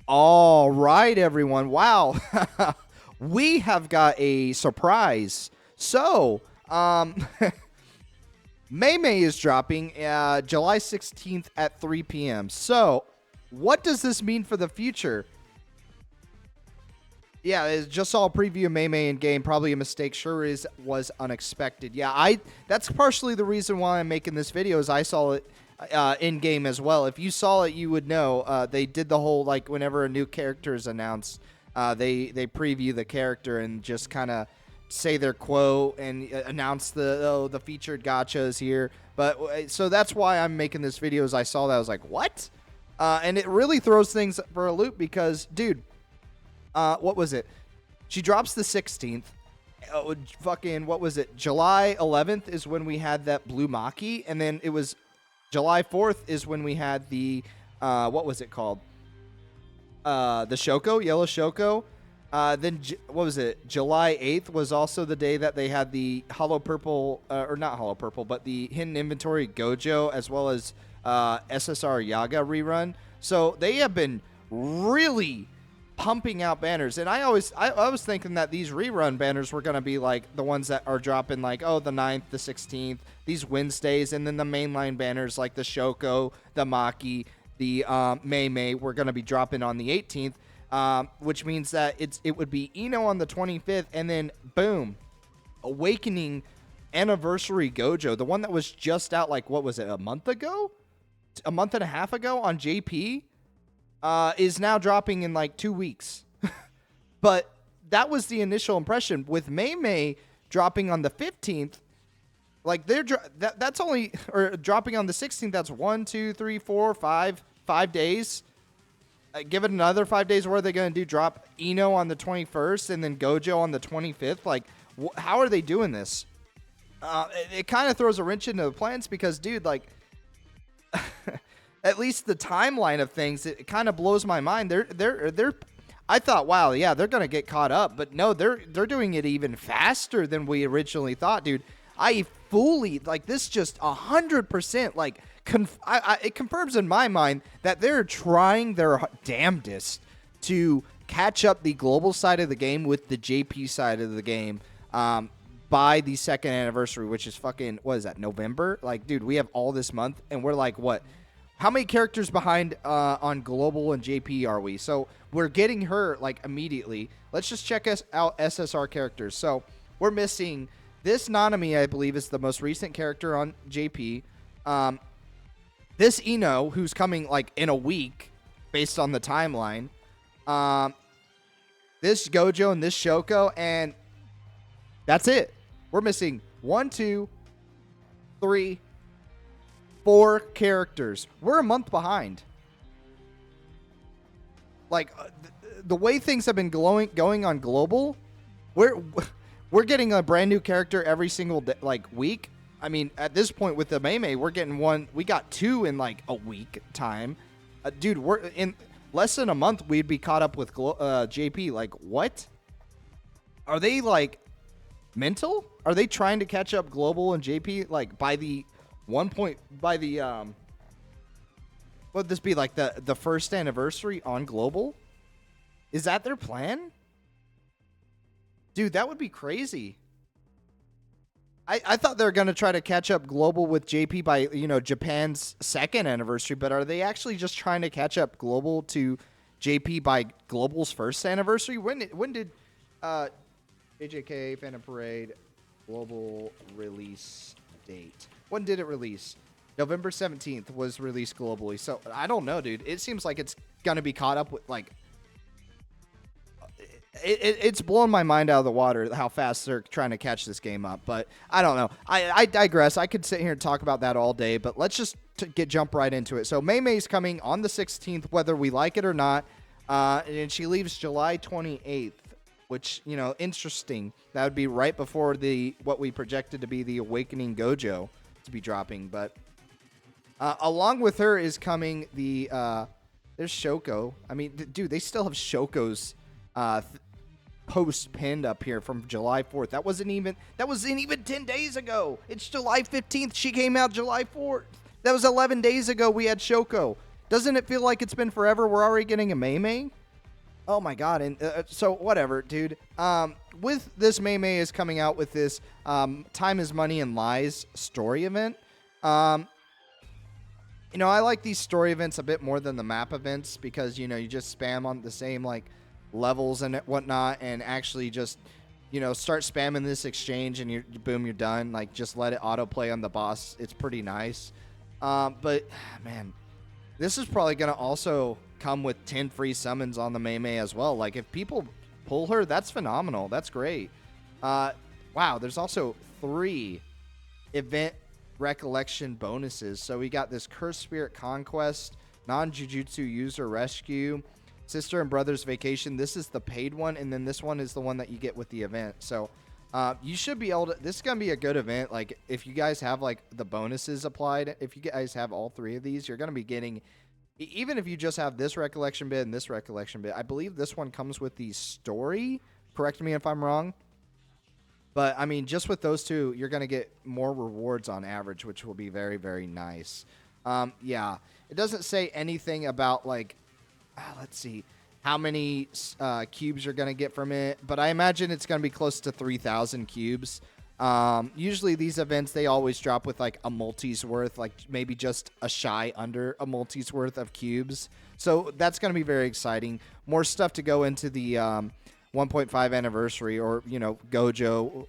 All right, everyone. Wow. We have got a surprise. So, MEI is dropping July 16th at 3 p.m. So, what does this mean for the future? Yeah, it's just saw a preview of MEI in game. Probably a mistake. Sure is was unexpected. Yeah, that's partially the reason why I'm making this video. Is I saw it in game as well. If you saw it, you would know. They did the whole like whenever a new character is announced, they preview the character and just kind of say their quote and announce the featured gotchas here. But so that's why I'm making this video. As I saw that, I was like, what? And it really throws things for a loop because, dude. What was it? She drops the 16th. Fucking, what was it? July 11th is when we had that blue Maki. And then it was July 4th is when we had the, what was it called? The Shoko, Yellow Shoko. Then, what was it? July 8th was also the day that they had the Hollow Purple, or not Hollow Purple, but the Hidden Inventory Gojo as well as SSR Yaga rerun. So they have been really pumping out banners, and I was thinking that these rerun banners were going to be like the ones that are dropping like, oh, the 9th, the 16th, these Wednesdays, and then the mainline banners like the Shoko, the Maki, the MEI were going to be dropping on the 18th, which means that it would be Ino on the 25th, and then boom, Awakening Anniversary Gojo, the one that was just out like, what was it, a month and a half ago on JP, is now dropping in like 2 weeks. But that was the initial impression. With MEI dropping on the 15th, like that's only, or dropping on the 16th, that's 1, 2, 3, 4, 5 days. Give it another 5 days. What are they going to do? Drop Ino on the 21st and then Gojo on the 25th? Like, how are they doing this? It kind of throws a wrench into the plans because, dude, like, at least the timeline of things, it kind of blows my mind. They're I thought, wow, yeah, they're gonna get caught up, but no, they're doing it even faster than we originally thought, dude. I fully like this, just 100% like it confirms in my mind that they're trying their damnedest to catch up the global side of the game with the JP side of the game. By the second anniversary, which is fucking, what is that, November? Like, dude, we have all this month, and we're like, what? How many characters behind on Global and JP are we? So we're getting her, like, immediately. Let's just check out SSR characters. So we're missing this Nanami, I believe, is the most recent character on JP. This Ino, who's coming, like, in a week, based on the timeline. This Gojo and this Shoko, and that's it. We're missing 1, 2, 3, 4 characters. We're a month behind. Like, the way things have been going on global, we're getting a brand new character every single day, like, week. I mean, at this point with the MEI, we're getting one. We got 2 in like a week time. Dude, we're in less than a month. We'd be caught up with JP. Like, what? Are they like mental? Are they trying to catch up global and JP like by the would this be like the first anniversary on global? Is that their plan? Dude, that would be crazy. I thought they were going to try to catch up global with JP by, Japan's second anniversary, but are they actually just trying to catch up global to JP by global's first anniversary? When did AJK Phantom Parade global release date? When did it release? November 17th was released globally. So I don't know, dude. It seems like it's going to be caught up with like it's blowing my mind out of the water how fast they're trying to catch this game up. But I don't know. I digress. I could sit here and talk about that all day, but let's just jump right into it. So MEI's coming on the 16th, whether we like it or not, and she leaves July 28th, which, interesting. That would be right before what we projected to be the Awakening Gojo to be dropping. But along with her is coming there's Shoko. I mean, dude, they still have Shoko's post pinned up here from July 4th. That wasn't even 10 days ago. It's July 15th. She came out July 4th. That was 11 days ago we had Shoko. Doesn't it feel like it's been forever? We're already getting a MEI. Oh my god. And so whatever, dude. With this MEI is coming out with this Time is Money and Lies story event. You know, I like these story events a bit more than the map events because, you know, you just spam on the same, like, levels and whatnot and actually just, you know, start spamming this exchange and boom, you're done. Like, just let it autoplay on the boss. It's pretty nice. But, man, this is probably going to also come with 10 free summons on the MEI as well. Like, if people pull her, that's phenomenal. That's great. Wow, there's also 3 event recollection bonuses. So we got this Cursed Spirit Conquest, Non-Jujutsu User Rescue, Sister and Brother's Vacation. This is the paid one, and then this one is the one that you get with the event. So you should be able to, this is going to be a good event. Like, if you guys have, like, the bonuses applied, if you guys have all 3 of these, you're going to be getting, even if you just have this recollection bit and this recollection bit, I believe this one comes with the story. Correct me if I'm wrong. But, I mean, just with those 2, you're going to get more rewards on average, which will be very, very nice. Yeah. It doesn't say anything about, like, let's see, how many cubes you're going to get from it. But I imagine it's going to be close to 3,000 cubes. Usually these events, they always drop with, like, a multi's worth, like, maybe just a shy under a multi's worth of cubes. So that's going to be very exciting. More stuff to go into the 1.5 anniversary or, you know, Gojo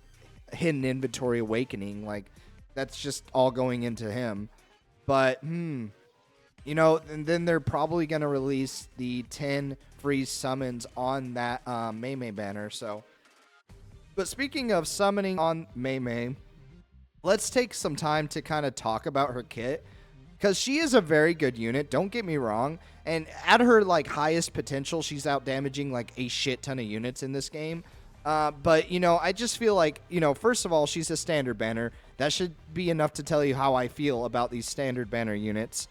Hidden Inventory Awakening. Like, that's just all going into him. But, you know, and then they're probably going to release the 10 free summons on that MEI banner. So, but speaking of summoning on MEI, let's take some time to kind of talk about her kit. Because she is a very good unit, don't get me wrong. And at her, like, highest potential, she's out damaging, like, a shit ton of units in this game. But, you know, I just feel like, you know, first of all, she's a standard banner. That should be enough to tell you how I feel about these standard banner units.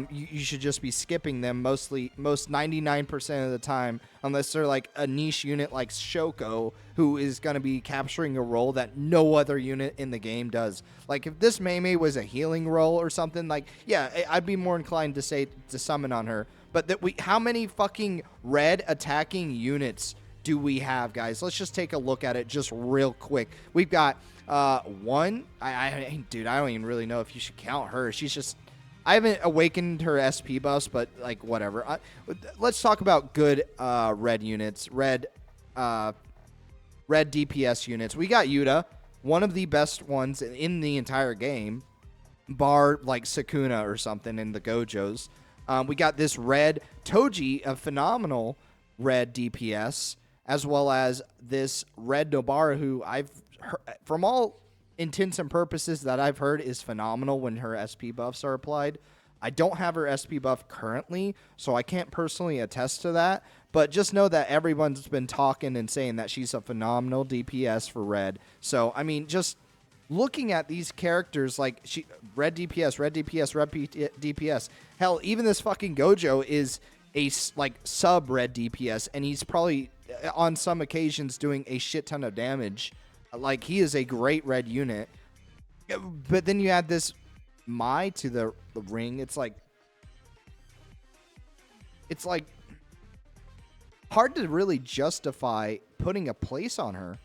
You should just be skipping them most 99% of the time, unless they're like a niche unit like Shoko, who is going to be capturing a role that no other unit in the game does. Like, if this MEI was a healing role or something, like, yeah, I'd be more inclined to say to summon on her. But how many fucking red attacking units do we have, guys? Let's just take a look at it just real quick. We've got one. Dude, I don't even really know if you should count her. She's just, I haven't awakened her SP buffs, but, like, whatever. Let's talk about good red units, red DPS units. We got Yuta, one of the best ones in the entire game, bar, like, Sukuna or something in the Gojos. We got this red Toji, a phenomenal red DPS, as well as this red Nobara, who I've heard, from all intents and purposes that I've heard, is phenomenal when her SP buffs are applied. I don't have her SP buff currently, so I can't personally attest to that, but just know that everyone's been talking and saying that she's a phenomenal DPS for red. So, I mean, just looking at these characters, like, red DPS, red DPS, red DPS. Hell, even this fucking Gojo is a, like, sub-red DPS, and he's probably, on some occasions, doing a shit ton of damage. Like, he is a great red unit. But then you add this MEI to the ring. It's like hard to really justify putting a place on her.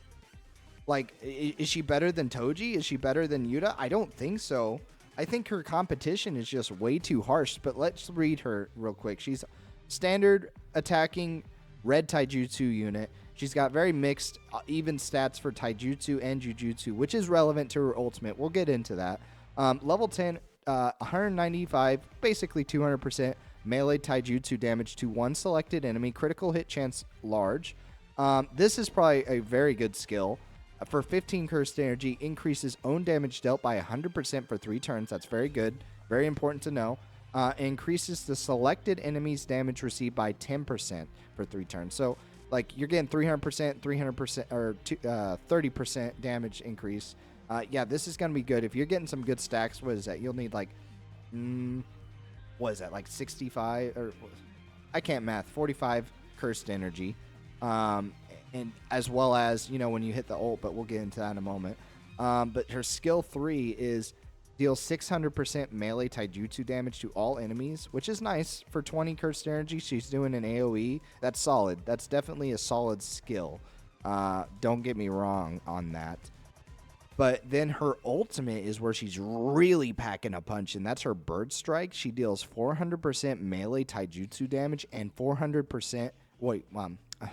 Like, is she better than Toji? Is she better than Yuta? I don't think so. I think her competition is just way too harsh. But let's read her real quick. She's standard attacking red taijutsu unit. She's got very mixed, even stats for taijutsu and jujutsu, which is relevant to her ultimate. We'll get into that. Level 10, 195, basically 200% melee taijutsu damage to one selected enemy. Critical hit chance large. This is probably a very good skill. For 15 cursed energy, increases own damage dealt by 100% for 3 turns. That's very good. Very important to know. Increases the selected enemy's damage received by 10% for 3 turns. So, like, you're getting 300%, 300%, or 30% damage increase. Yeah, this is going to be good. If you're getting some good stacks, what is that? You'll need, like, what is that? Like 65, or I can't math, 45 cursed energy. And as well as, you know, when you hit the ult, but we'll get into that in a moment. But her skill 3 is Deals 600% melee taijutsu damage to all enemies, which is nice. For 20 cursed energy, she's doing an AoE. That's solid. That's definitely a solid skill. Don't get me wrong on that. But then her ultimate is where she's really packing a punch, and that's her Bird Strike. She deals 400% melee taijutsu damage and 400%.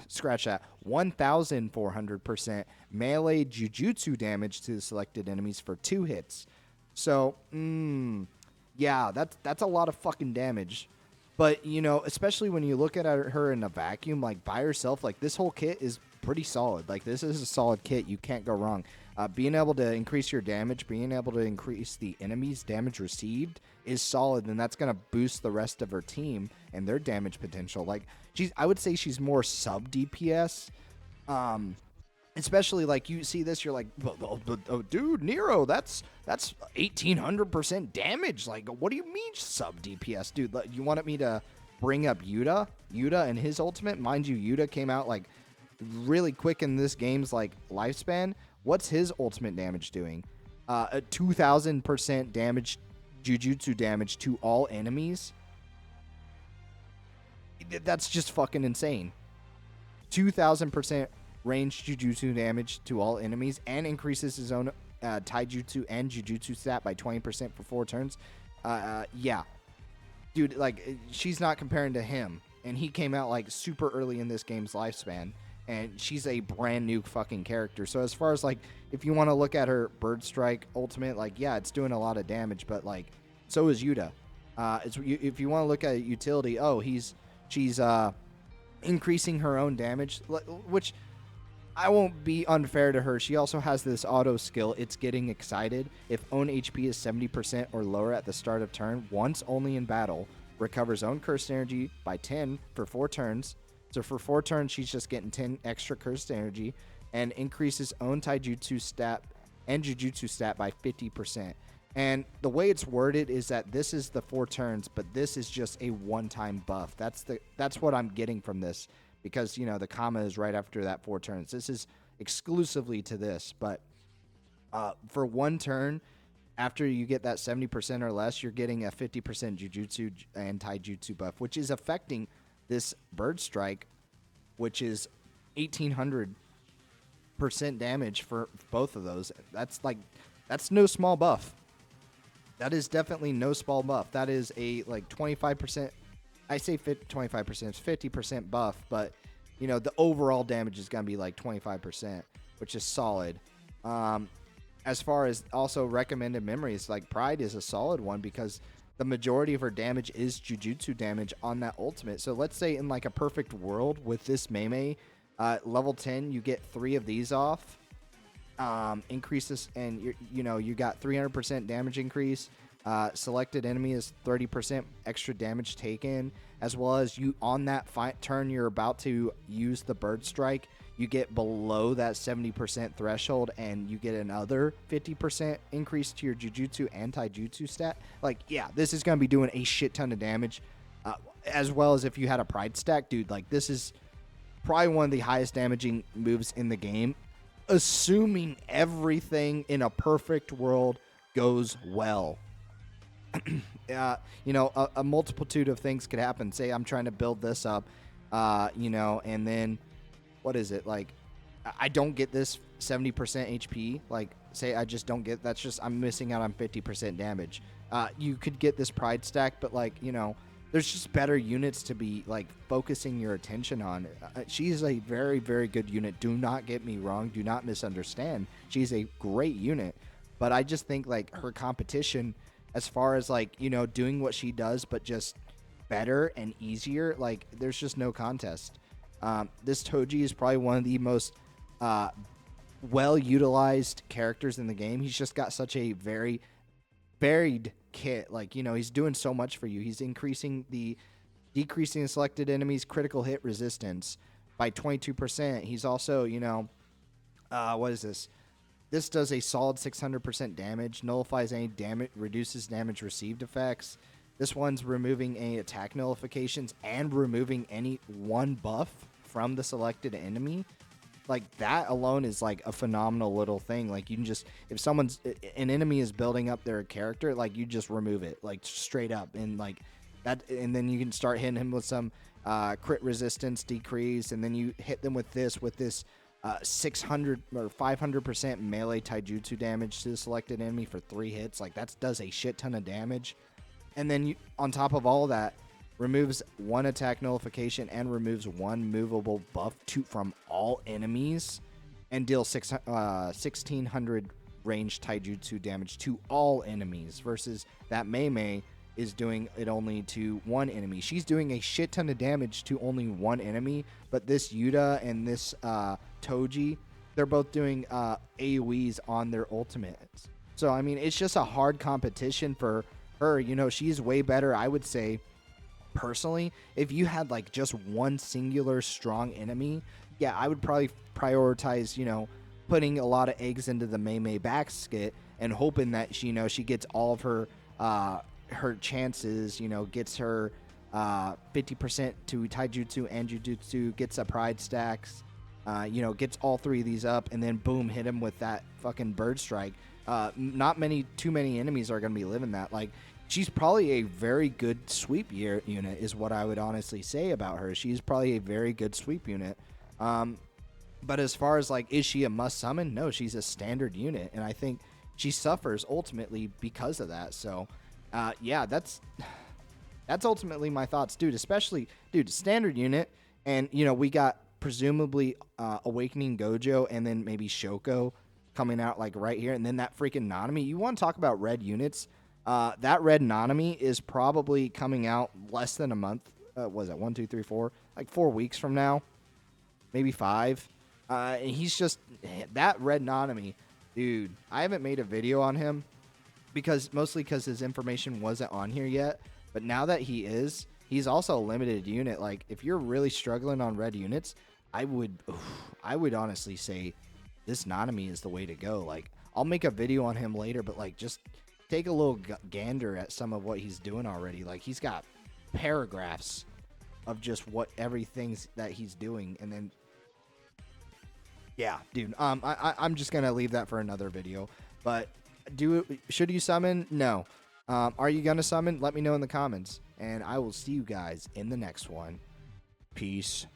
Scratch that. 1,400% melee jujutsu damage to the selected enemies for 2 hits. So, yeah, that's a lot of fucking damage. But, you know, especially when you look at her in a vacuum, like by herself, like this whole kit is pretty solid. Like this is a solid kit. You can't go wrong. Being able to increase your damage, being able to increase the enemy's damage received is solid, and that's going to boost the rest of her team and their damage potential. Like I would say she's more sub DPS. Especially like you see this, you're like, oh, dude, Nero, that's 1,800% damage. Like, what do you mean sub DPS, dude? You wanted me to bring up Yuta and his ultimate? Mind you, Yuta came out like really quick in this game's like lifespan. What's his ultimate damage doing? A 2,000% damage, jujutsu damage to all enemies. That's just fucking insane. 2,000% range jujutsu damage to all enemies and increases his own taijutsu and jujutsu stat by 20% for 4 turns. Yeah. Dude, like, she's not comparing to him. And he came out, like, super early in this game's lifespan. And she's a brand new fucking character. So as far as, like, if you want to look at her Bird Strike ultimate, like, yeah, it's doing a lot of damage. But, like, so is Yuta. If you want to look at utility, she's increasing her own damage, which I won't be unfair to her. She also has this auto skill. It's getting excited. If own HP is 70% or lower at the start of turn, once only in battle, recovers own cursed energy by 10 for 4 turns. So for 4 turns, she's just getting 10 extra cursed energy and increases own taijutsu stat and jujutsu stat by 50%. And the way it's worded is that this is the 4 turns, but this is just a one-time buff. That's what I'm getting from this, because, you know, the comma is right after that 4 turns. This is exclusively to this, but for 1 turn, after you get that 70% or less, you're getting a 50% jujutsu and taijutsu buff, which is affecting this Bird Strike, which is 1,800% damage for both of those. That's no small buff. That is definitely no small buff. That is a like 25%. I say 25%. It's 50% buff, but you know the overall damage is gonna be like 25%, which is solid. As far as also recommended memories, like Pride is a solid one because the majority of her damage is jujutsu damage on that ultimate. So let's say in like a perfect world with this MEI, level 10, you get 3 of these off. Increases, and you got 300% damage increase. Selected enemy is 30% extra damage taken, as well as you on that turn you're about to use the Bird Strike, you get below that 70% threshold and you get another 50% increase to your jujutsu and taijutsu stat. Like, yeah, this is gonna be doing a shit ton of damage, as well as if you had a Pride stack, dude. Like, this is probably one of the highest damaging moves in the game, assuming everything in a perfect world goes well. A multitude of things could happen. Say I'm trying to build this up, and then what is it? Like, I don't get this 70% HP. Like, say I just don't get, that's just, I'm missing out on 50% damage. You could get this Pride stack, but like, there's just better units to be like focusing your attention on. She's a very, very good unit. Do not get me wrong. Do not misunderstand. She's a great unit, but I just think like her competition, as far as like, doing what she does, but just better and easier, like there's just no contest. This Toji is probably one of the most well-utilized characters in the game. He's just got such a very varied kit. Like, he's doing so much for you. He's decreasing the selected enemies' critical hit resistance by 22%. He's also, what is this? This does a solid 600% damage, nullifies any damage, reduces damage received effects. This one's removing any attack nullifications and removing any one buff from the selected enemy. like that alone is like a phenomenal little thing. Like you can just, if an enemy is building up their character, like you just remove it like straight up, and like that, and then you can start hitting him with some crit resistance decrease, and then you hit them with this 600 or 500% melee taijutsu damage to the selected enemy for 3 hits. Like that does a shit ton of damage. And then you, on top of all that, removes 1 attack nullification and removes 1 movable buff from all enemies, and deals 1600 range taijutsu damage to all enemies, versus that MEI is doing it only to 1 enemy. She's doing a shit ton of damage to only 1 enemy, but this Yuta and this Toji, they're both doing AoEs on their ultimates. So, I mean, it's just a hard competition for her. You know, she's way better, I would say, personally. If you had, like, just one singular strong enemy, yeah, I would probably prioritize, you know, putting a lot of eggs into the MEI basket and hoping that, she gets all of her chances, gets her 50% to taijutsu and jujutsu, gets a pride stacks, gets all 3 of these up, and then boom, hit him with that fucking bird strike. Not too many enemies are going to be living that. Like, she's probably a very good sweep unit is what I would honestly say about her. She's probably a very good sweep unit. But as far as, like, is she a must summon? No, she's a standard unit, and I think she suffers ultimately because of that. So yeah, that's ultimately my thoughts, dude. Especially, dude, standard unit, and we got presumably Awakening Gojo, and then maybe Shoko coming out like right here, and then that freaking Nanami. You want to talk about red units? That red Nanami is probably coming out less than a month. Was it 1, 2, 3, 4? Like 4 weeks from now, maybe 5. And he's just that red Nanami, dude. I haven't made a video on him mostly because his information wasn't on here yet. But now that he's also a limited unit. Like, if you're really struggling on red units, I would honestly say this Nanami is the way to go. Like, I'll make a video on him later, but like, just take a little gander at some of what he's doing already. Like, he's got paragraphs of just what everything that he's doing, and then yeah, dude. I'm just gonna leave that for another video. But should you summon? No. Are you gonna summon? Let me know in the comments, and I will see you guys in the next one. Peace.